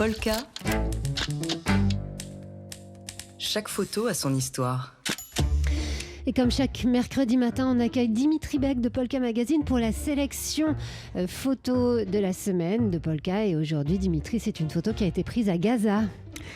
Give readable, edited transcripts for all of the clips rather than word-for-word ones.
Polka. Chaque photo a son histoire. Et comme chaque mercredi matin, on accueille Dimitri Beck de Polka Magazine pour la sélection photo de la semaine de Polka. Et aujourd'hui, Dimitri, c'est une photo qui a été prise à Gaza.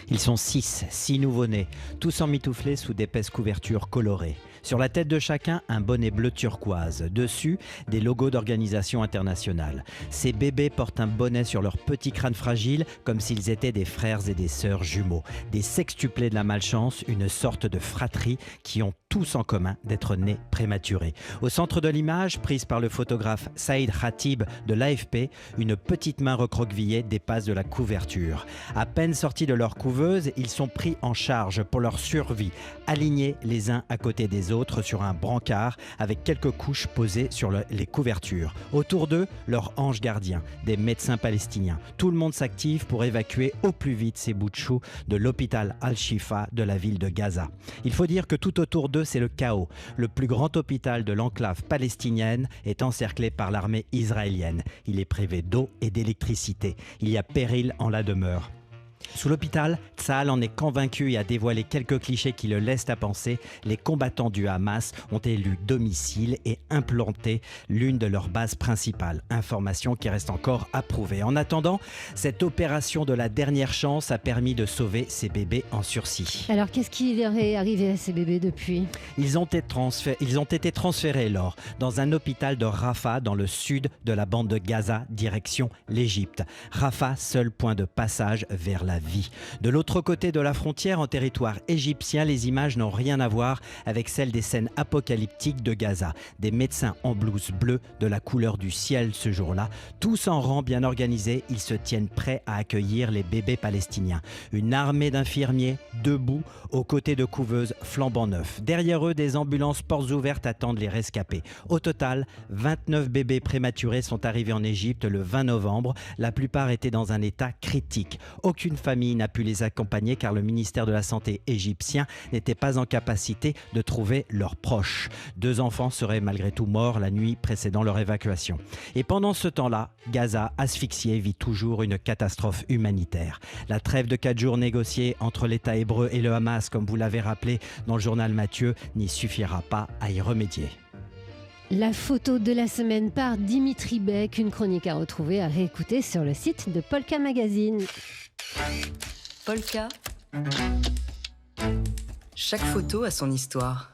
Ils sont six nouveau-nés, tous emmitouflés sous d'épaisses couvertures colorées. Sur la tête de chacun, un bonnet bleu turquoise. Dessus, des logos d'organisations internationales. Ces bébés portent un bonnet sur leur petit crâne fragile, comme s'ils étaient des frères et des sœurs jumeaux. Des sextuplés de la malchance, une sorte de fratrie qui ont tous en commun d'être nés prématurés. Au centre de l'image, prise par le photographe Saïd Khatib de l'AFP, une petite main recroquevillée dépasse de la couverture. À peine sortis de leur couveuse, ils sont pris en charge pour leur survie, alignés les uns à côté des autres sur un brancard avec quelques couches posées sur les couvertures. Autour d'eux, leur ange gardien, des médecins palestiniens. Tout le monde s'active pour évacuer au plus vite ces bouts de chou de l'hôpital Al-Shifa de la ville de Gaza. Il faut dire que tout autour d'eux, c'est le chaos. Le plus grand hôpital de l'enclave palestinienne est encerclé par l'armée israélienne. Il est privé d'eau et d'électricité. Il y a péril en la demeure. Sous l'hôpital, Tsahal en est convaincu et a dévoilé quelques clichés qui le laissent à penser. Les combattants du Hamas ont élu domicile et implanté l'une de leurs bases principales. Information qui reste encore à prouver. En attendant, cette opération de la dernière chance a permis de sauver ces bébés en sursis. Alors, qu'est-ce qui leur est arrivé à ces bébés depuis ? Ils ont été transférés, Laure, dans un hôpital de Rafah, dans le sud de la bande de Gaza, direction l'Égypte. Rafah, seul point de passage vers la vie. De l'autre côté de la frontière, en territoire égyptien, les images n'ont rien à voir avec celles des scènes apocalyptiques de Gaza. Des médecins en blouse bleue, de la couleur du ciel ce jour-là, tous en rang bien organisés, ils se tiennent prêts à accueillir les bébés palestiniens. Une armée d'infirmiers, debout, aux côtés de couveuses flambant neufs. Derrière eux, des ambulances portes ouvertes attendent les rescapés. Au total, 29 bébés prématurés sont arrivés en Égypte le 20 novembre. La plupart étaient dans un état critique. Aucune famille n'a pu les accompagner car le ministère de la Santé égyptien n'était pas en capacité de trouver leurs proches. 2 enfants seraient malgré tout morts la nuit précédant leur évacuation. Et pendant ce temps-là, Gaza, asphyxié, vit toujours une catastrophe humanitaire. La trêve de 4 jours négociée entre l'État hébreu et le Hamas, comme vous l'avez rappelé dans le journal Matthieu, n'y suffira pas à y remédier. La photo de la semaine par Dimitri Beck, une chronique à retrouver, à réécouter sur le site de Polka Magazine. Polka. Chaque photo a son histoire.